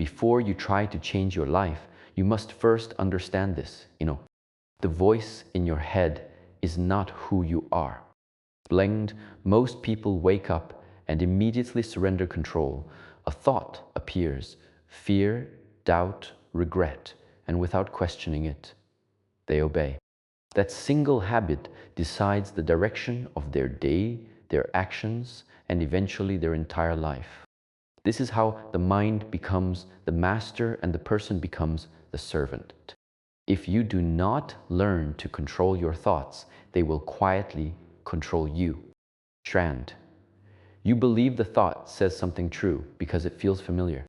before you try to change your life, you must first understand this. The voice in your head is not who you are. Blamed, most people wake up and immediately surrender control. A thought appears, fear, doubt, regret, and without questioning it, they obey. That single habit decides the direction of their day, their actions, and eventually their entire life. This is how the mind becomes the master and the person becomes the servant. If you do not learn to control your thoughts, they will quietly control you. Strand. You believe the thought says something true because it feels familiar.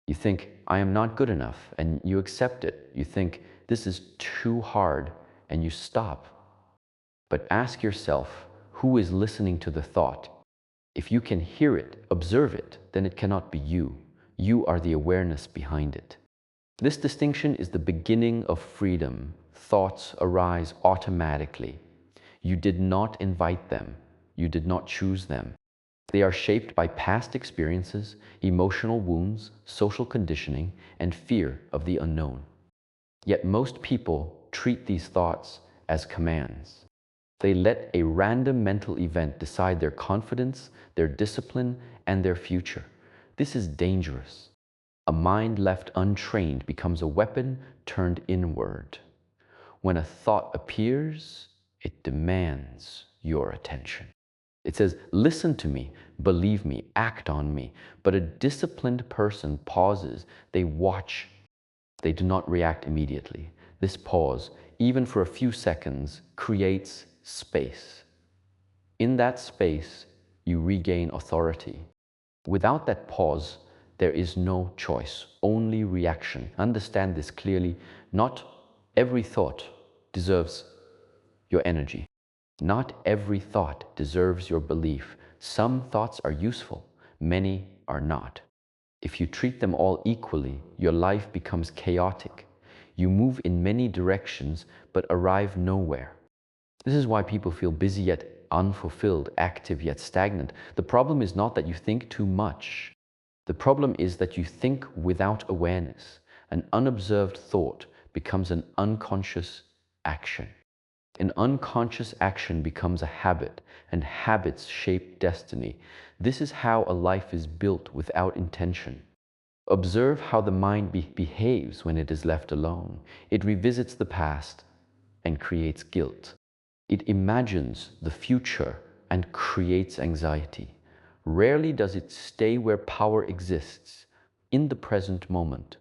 You think, I am not good enough, and you accept it. You think, this is too hard, and you stop. But ask yourself, who is listening to the thought? If you can hear it, observe it, then it cannot be you. You are the awareness behind it. This distinction is the beginning of freedom. Thoughts arise automatically. You did not invite them. You did not choose them. They are shaped by past experiences, emotional wounds, social conditioning, and fear of the unknown. Yet most people treat these thoughts as commands. They let a random mental event decide their confidence, their discipline, and their future. This is dangerous. A mind left untrained becomes a weapon turned inward. When a thought appears, it demands your attention. It says, listen to me, believe me, act on me. But a disciplined person pauses, they watch, they do not react immediately. This pause, even for a few seconds, creates space. In that space, you regain authority. Without that pause, there is no choice, only reaction. Understand this clearly. Not every thought deserves your energy. Not every thought deserves your belief. Some thoughts are useful, many are not. If you treat them all equally, your life becomes chaotic. You move in many directions, but arrive nowhere. This is why people feel busy yet unfulfilled, active yet stagnant. The problem is not that you think too much. The problem is that you think without awareness. An unobserved thought becomes an unconscious action. An unconscious action becomes a habit, and habits shape destiny. This is how a life is built without intention. Observe how the mind behaves when it is left alone. It revisits the past and creates guilt. It imagines the future and creates anxiety. Rarely does it stay where power exists, in the present moment.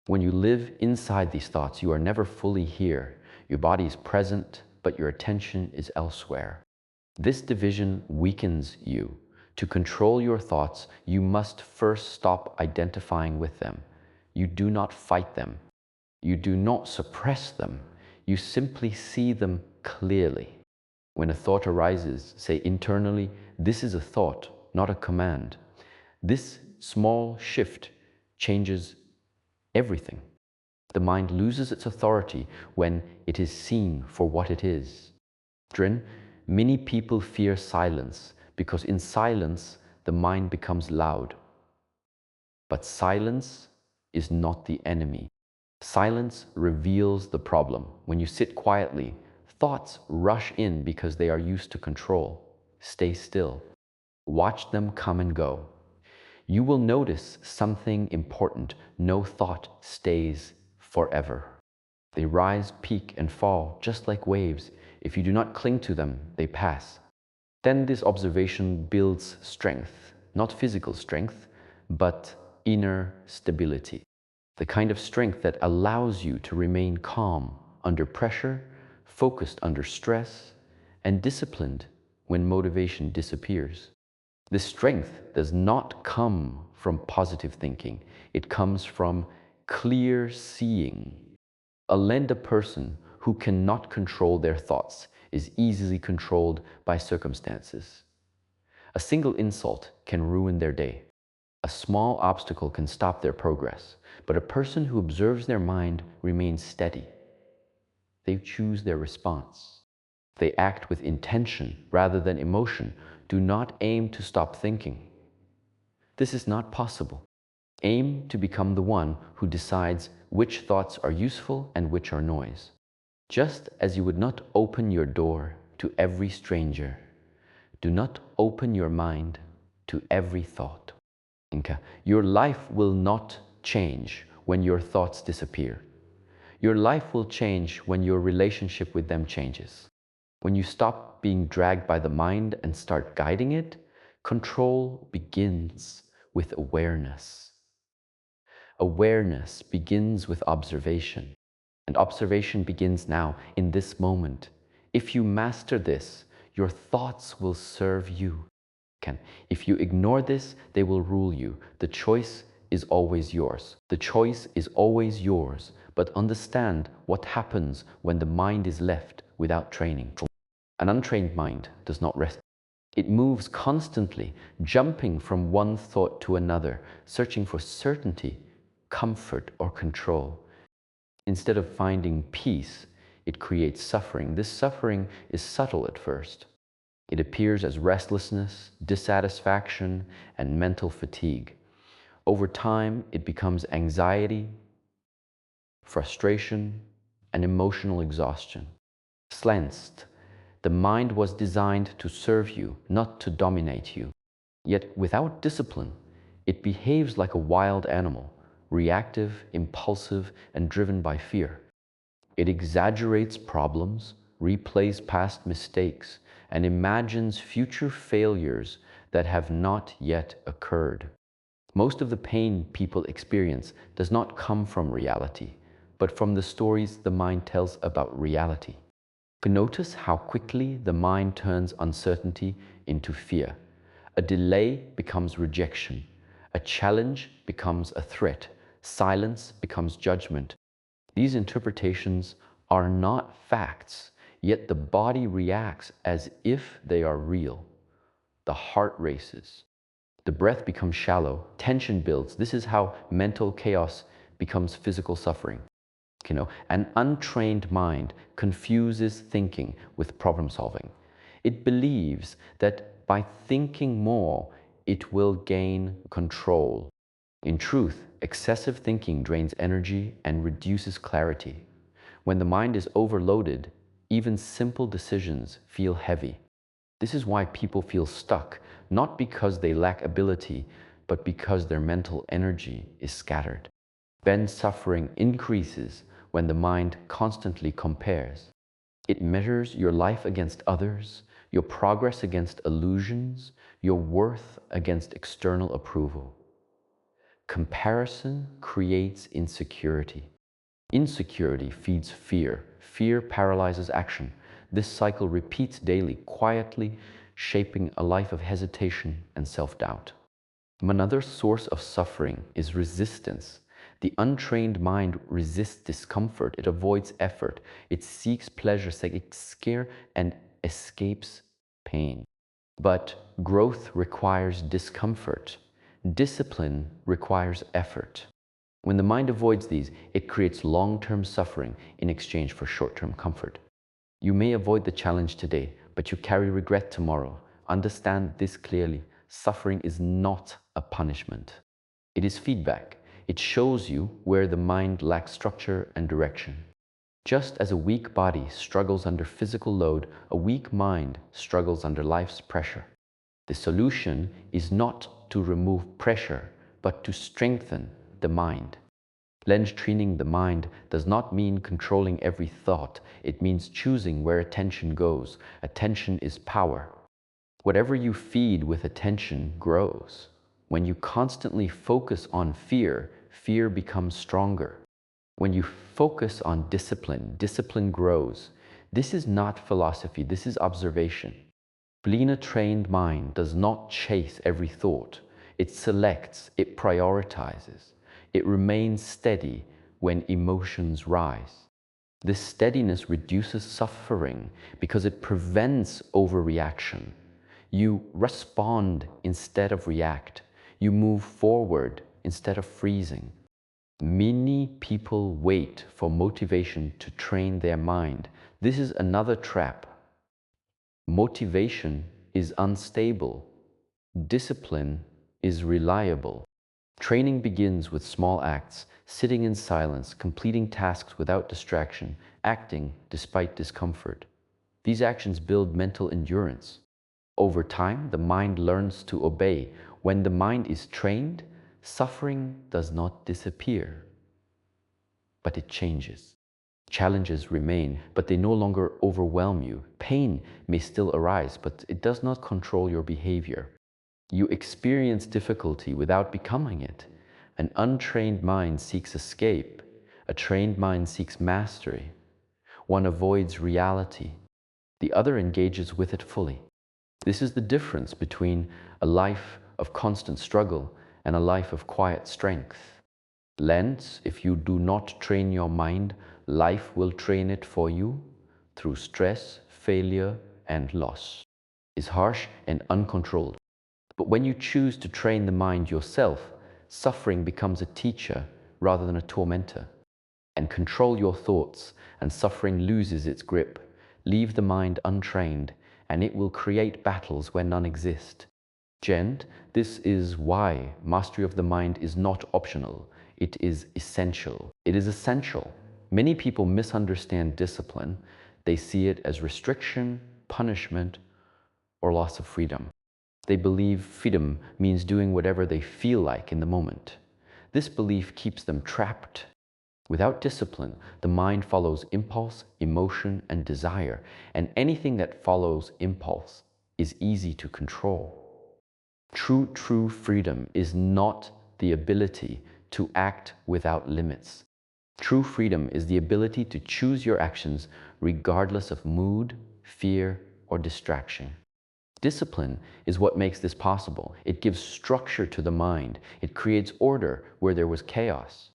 When you live inside these thoughts, you are never fully here. Your body is present, but your attention is elsewhere. This division weakens you. To control your thoughts, you must first stop identifying with them. You do not fight them. You do not suppress them. You simply see them clearly. When a thought arises, say internally, this is a thought, not a command. This small shift changes everything. The mind loses its authority when it is seen for what it is. Many people fear silence because in silence, the mind becomes loud. But silence is not the enemy. Silence reveals the problem. When you sit quietly, thoughts rush in because they are used to control. Stay still. Watch them come and go. You will notice something important. No thought stays forever. They rise, peak, and fall, just like waves. If you do not cling to them, they pass. Then this observation builds strength, not physical strength, but inner stability. The kind of strength that allows you to remain calm under pressure, focused under stress, and disciplined when motivation disappears. This strength does not come from positive thinking. It comes from clear seeing. A person who cannot control their thoughts is easily controlled by circumstances. A single insult can ruin their day. A small obstacle can stop their progress. But a person who observes their mind remains steady. They choose their response. They act with intention rather than emotion. Do not aim to stop thinking. This is not possible. Aim to become the one who decides which thoughts are useful and which are noise. Just as you would not open your door to every stranger, do not open your mind to every thought. Your life will not change when your thoughts disappear. Your life will change when your relationship with them changes. When you stop being dragged by the mind and start guiding it, control begins with awareness. Awareness begins with observation, and observation begins now, in this moment. If you master this, your thoughts will serve you. If you ignore this, they will rule you. The choice is always yours. The choice is always yours, but understand what happens when the mind is left without training. An untrained mind does not rest. It moves constantly, jumping from one thought to another, searching for certainty, comfort, or control. Instead of finding peace, it creates suffering. This suffering is subtle at first. It appears as restlessness, dissatisfaction, and mental fatigue. Over time, it becomes anxiety, frustration, and emotional exhaustion. Cleansed, the mind was designed to serve you, not to dominate you. Yet without discipline, it behaves like a wild animal, reactive, impulsive, and driven by fear. It exaggerates problems, replays past mistakes, and imagines future failures that have not yet occurred. Most of the pain people experience does not come from reality, but from the stories the mind tells about reality. Notice how quickly the mind turns uncertainty into fear. A delay becomes rejection. A challenge becomes a threat. Silence becomes judgment. These interpretations are not facts, yet the body reacts as if they are real. The heart races. The breath becomes shallow. Tension builds. This is how mental chaos becomes physical suffering. An untrained mind confuses thinking with problem solving. It believes that by thinking more, it will gain control. In truth, excessive thinking drains energy and reduces clarity. When the mind is overloaded, even simple decisions feel heavy. This is why people feel stuck, not because they lack ability, but because their mental energy is scattered. Then suffering increases when the mind constantly compares. It measures your life against others, your progress against illusions, your worth against external approval. Comparison creates insecurity. Insecurity feeds fear. Fear paralyzes action. This cycle repeats daily, quietly shaping a life of hesitation and self-doubt. Another source of suffering is resistance. The untrained mind resists discomfort. It avoids effort. It seeks pleasure, seeks scare, and escapes pain. But growth requires discomfort. Discipline requires effort. When the mind avoids these, it creates long-term suffering in exchange for short-term comfort. You may avoid the challenge today, but you carry regret tomorrow. Understand this clearly. Suffering is not a punishment. It is feedback. It shows you where the mind lacks structure and direction. Just as a weak body struggles under physical load, a weak mind struggles under life's pressure. The solution is not to remove pressure, but to strengthen the mind. Training the mind does not mean controlling every thought. It means choosing where attention goes. Attention is power. Whatever you feed with attention grows. When you constantly focus on fear, fear becomes stronger. When you focus on discipline, discipline grows. This is not philosophy, this is observation. A trained mind does not chase every thought. It selects, it prioritizes. It remains steady when emotions rise. This steadiness reduces suffering because it prevents overreaction. You respond instead of react. You move forward instead of freezing. Many people wait for motivation to train their mind. This is another trap. Motivation is unstable. Discipline is reliable. Training begins with small acts, sitting in silence, completing tasks without distraction, acting despite discomfort. These actions build mental endurance. Over time, the mind learns to obey. When the mind is trained, suffering does not disappear, but it changes. Challenges remain, but they no longer overwhelm you. Pain may still arise, but it does not control your behavior. You experience difficulty without becoming it. An untrained mind seeks escape. A trained mind seeks mastery. One avoids reality. The other engages with it fully. This is the difference between a life of constant struggle and a life of quiet strength. Lens, if you do not train your mind, life will train it for you through stress, failure, and loss. Is harsh and uncontrolled. But when you choose to train the mind yourself, suffering becomes a teacher rather than a tormentor. And control your thoughts, and suffering loses its grip. Leave the mind untrained, and it will create battles where none exist. Gent, this is why mastery of the mind is not optional. It is essential. It is essential. Many people misunderstand discipline. They see it as restriction, punishment, or loss of freedom. They believe freedom means doing whatever they feel like in the moment. This belief keeps them trapped. Without discipline, the mind follows impulse, emotion, and desire, and anything that follows impulse is easy to control. True freedom is not the ability to act without limits. True freedom is the ability to choose your actions regardless of mood, fear, or distraction. Discipline is what makes this possible. It gives structure to the mind. It creates order where there was chaos.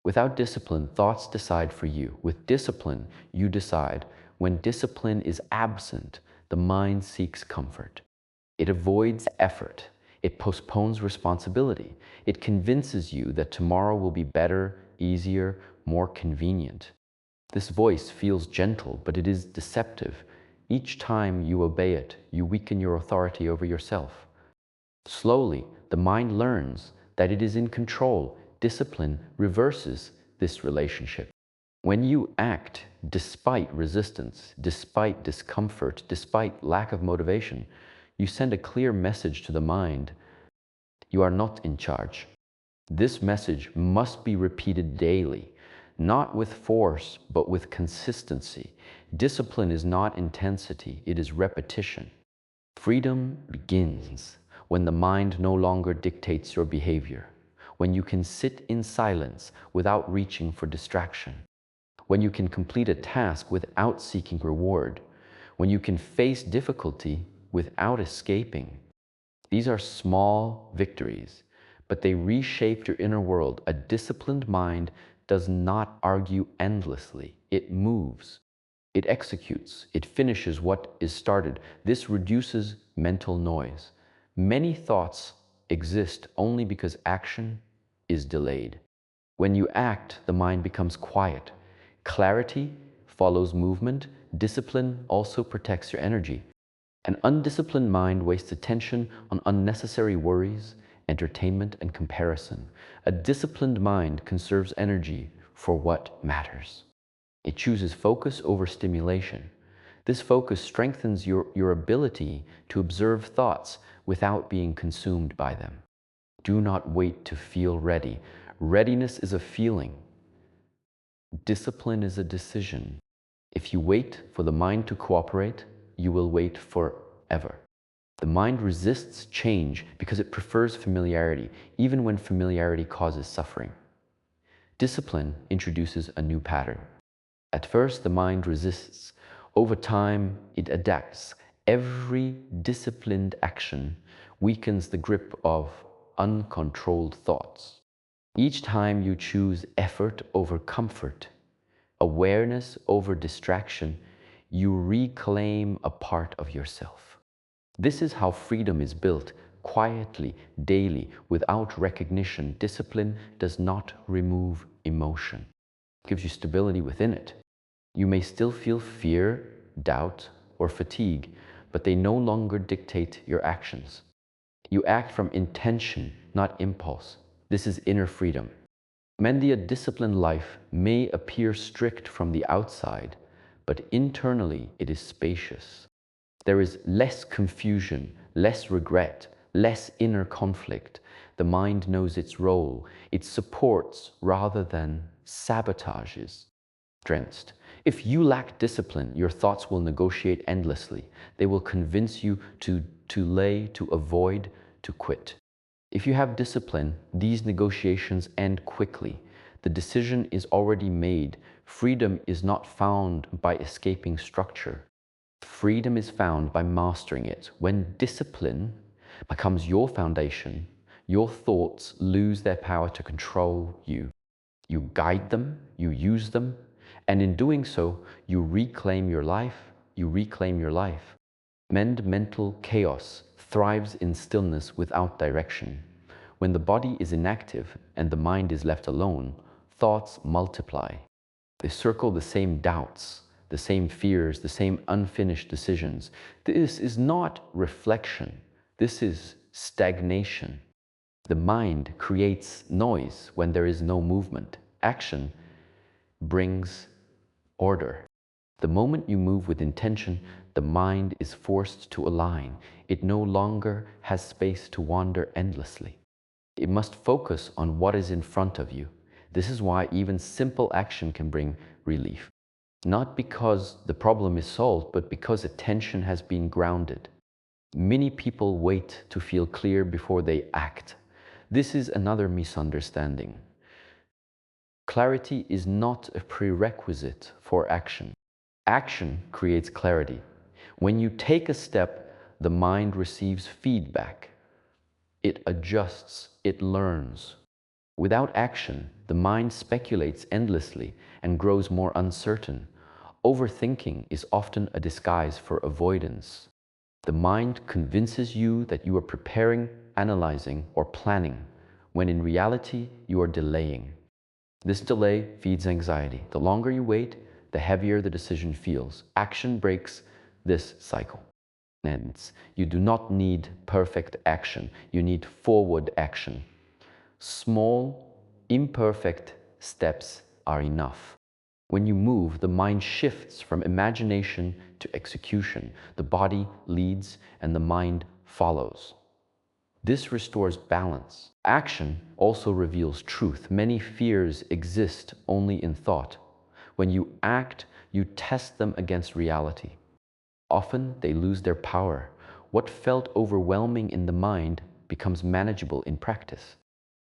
Without discipline, thoughts decide for you. With discipline, you decide. When discipline is absent, the mind seeks comfort. It avoids effort. It postpones responsibility. It convinces you that tomorrow will be better, easier, more convenient. This voice feels gentle, but it is deceptive. Each time you obey it, you weaken your authority over yourself. Slowly, the mind learns that it is in control. Discipline reverses this relationship. When you act despite resistance, despite discomfort, despite lack of motivation, you send a clear message to the mind. You are not in charge. This message must be repeated daily, not with force, but with consistency. Discipline is not intensity, it is repetition. Freedom begins when the mind no longer dictates your behavior, when you can sit in silence without reaching for distraction, when you can complete a task without seeking reward, when you can face difficulty without escaping. These are small victories, but they reshape your inner world. A disciplined mind does not argue endlessly. It moves. It executes. It finishes what is started. This reduces mental noise. Many thoughts exist only because action is delayed. When you act, the mind becomes quiet. Clarity follows movement. Discipline also protects your energy. An undisciplined mind wastes attention on unnecessary worries, entertainment, and comparison. A disciplined mind conserves energy for what matters. It chooses focus over stimulation. This focus strengthens your ability to observe thoughts without being consumed by them. Do not wait to feel ready. Readiness is a feeling. Discipline is a decision. If you wait for the mind to cooperate, you will wait forever. The mind resists change because it prefers familiarity, even when familiarity causes suffering. Discipline introduces a new pattern. At first, the mind resists. Over time, it adapts. Every disciplined action weakens the grip of uncontrolled thoughts. Each time you choose effort over comfort, awareness over distraction, you reclaim a part of yourself. This is how freedom is built, quietly, daily, without recognition. Discipline does not remove emotion. It gives you stability within it. You may still feel fear, doubt, or fatigue, but they no longer dictate your actions. You act from intention, not impulse. This is inner freedom. Many a disciplined life may appear strict from the outside, but internally it is spacious. There is less confusion, less regret, less inner conflict. The mind knows its role. It supports rather than sabotages. Strengths. If you lack discipline, your thoughts will negotiate endlessly. They will convince you to delay, to avoid, to quit. If you have discipline, these negotiations end quickly. The decision is already made. Freedom is not found by escaping structure. Freedom is found by mastering it. When discipline becomes your foundation, your thoughts lose their power to control you. You guide them, you use them, and in doing so, you reclaim your life, you reclaim your life. Mental chaos thrives in stillness without direction. When the body is inactive and the mind is left alone, thoughts multiply. They circle the same doubts, the same fears, the same unfinished decisions. This is not reflection. This is stagnation. The mind creates noise when there is no movement. Action brings order. The moment you move with intention, the mind is forced to align. It no longer has space to wander endlessly. It must focus on what is in front of you. This is why even simple action can bring relief. Not because the problem is solved, but because attention has been grounded. Many people wait to feel clear before they act. This is another misunderstanding. Clarity is not a prerequisite for action. Action creates clarity. When you take a step, the mind receives feedback. It adjusts, it learns. Without action, the mind speculates endlessly and grows more uncertain. Overthinking is often a disguise for avoidance. The mind convinces you that you are preparing, analyzing, or planning, when in reality you are delaying. This delay feeds anxiety. The longer you wait, the heavier the decision feels. Action breaks this cycle. Hence, you do not need perfect action. You need forward action. Small, imperfect steps are enough. When you move, the mind shifts from imagination to execution. The body leads and the mind follows. This restores balance. Action also reveals truth. Many fears exist only in thought. When you act, you test them against reality. Often they lose their power. What felt overwhelming in the mind becomes manageable in practice.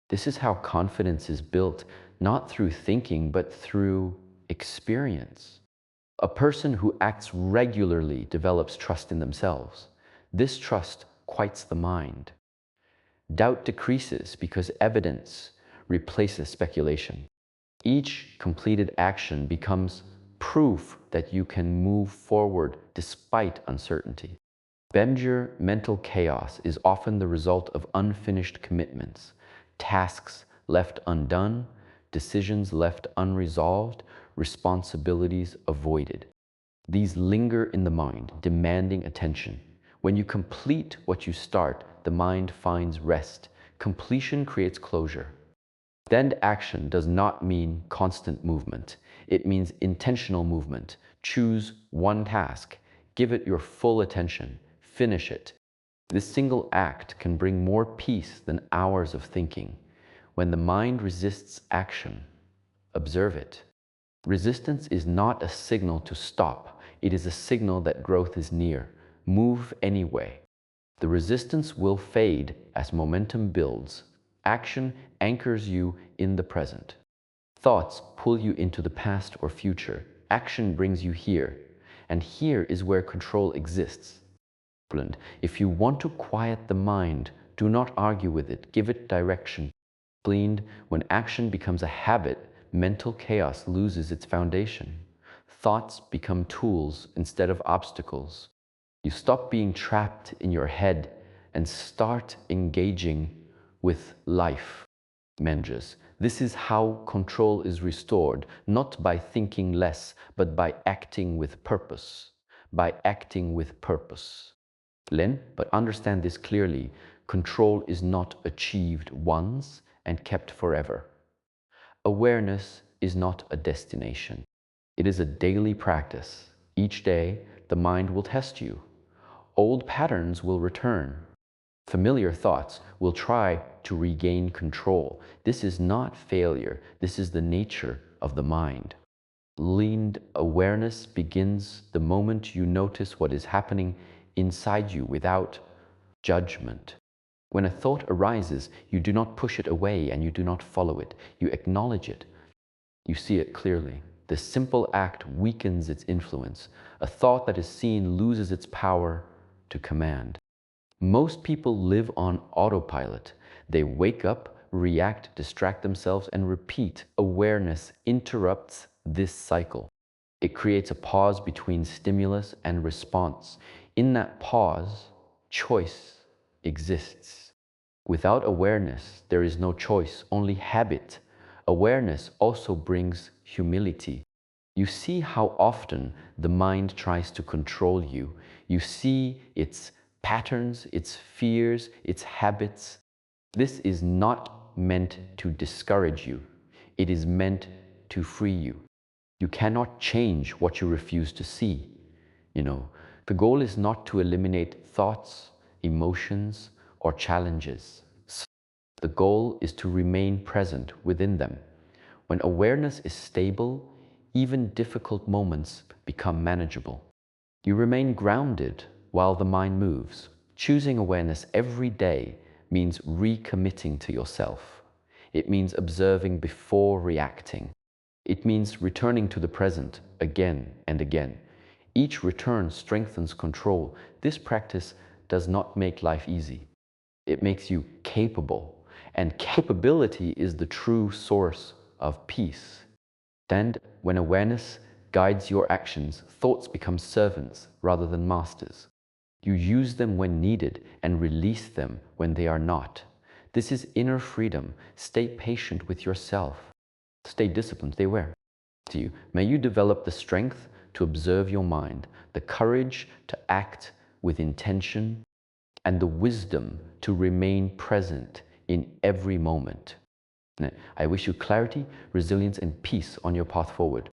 This is how confidence is built, not through thinking, but through experience. A person who acts regularly develops trust in themselves. This trust quiets the mind. Doubt decreases because evidence replaces speculation. Each completed action becomes proof that you can move forward despite uncertainty. Mental chaos is often the result of unfinished commitments, tasks left undone, decisions left unresolved, responsibilities avoided. These linger in the mind, demanding attention. When you complete what you start, the mind finds rest. Completion creates closure. Then action does not mean constant movement. It means intentional movement. Choose one task, give it your full attention, finish it. This single act can bring more peace than hours of thinking. When the mind resists action, observe it. Resistance is not a signal to stop. It is a signal that growth is near. Move anyway. The resistance will fade as momentum builds. Action anchors you in the present. Thoughts pull you into the past or future. Action brings you here. And here is where control exists. If you want to quiet the mind, do not argue with it. Give it direction. When action becomes a habit, mental chaos loses its foundation. Thoughts become tools instead of obstacles. You stop being trapped in your head and start engaging with life. Manages. This is how control is restored, not by thinking less, but by acting with purpose. By acting with purpose. But understand this clearly. Control is not achieved once and kept forever. Awareness is not a destination. It is a daily practice. Each day, the mind will test you. Old patterns will return. Familiar thoughts will try to regain control. This is not failure. This is the nature of the mind. Leaned awareness begins the moment you notice what is happening inside you without judgment. When a thought arises, you do not push it away and you do not follow it. You acknowledge it. You see it clearly. This simple act weakens its influence. A thought that is seen loses its power to command. Most people live on autopilot. They wake up, react, distract themselves, and repeat. Awareness interrupts this cycle. It creates a pause between stimulus and response. In that pause, choice exists. Without awareness, there is no choice, only habit. Awareness also brings humility. You see how often the mind tries to control you. You see its patterns, its fears, its habits. This is not meant to discourage you. It is meant to free you. You cannot change what you refuse to see. The goal is not to eliminate thoughts, emotions, or challenges. The goal is to remain present within them. When awareness is stable, even difficult moments become manageable. You remain grounded while the mind moves. Choosing awareness every day means recommitting to yourself. It means observing before reacting. It means returning to the present again and again. Each return strengthens control. This practice does not make life easy. It makes you capable. And capability is the true source of peace. And when awareness guides your actions, thoughts become servants rather than masters. You use them when needed and release them when they are not. This is inner freedom. Stay patient with yourself. Stay disciplined. Stay aware. To you, may you develop the strength to observe your mind, the courage to act with intention, and the wisdom to remain present in every moment. I wish you clarity, resilience, and peace on your path forward.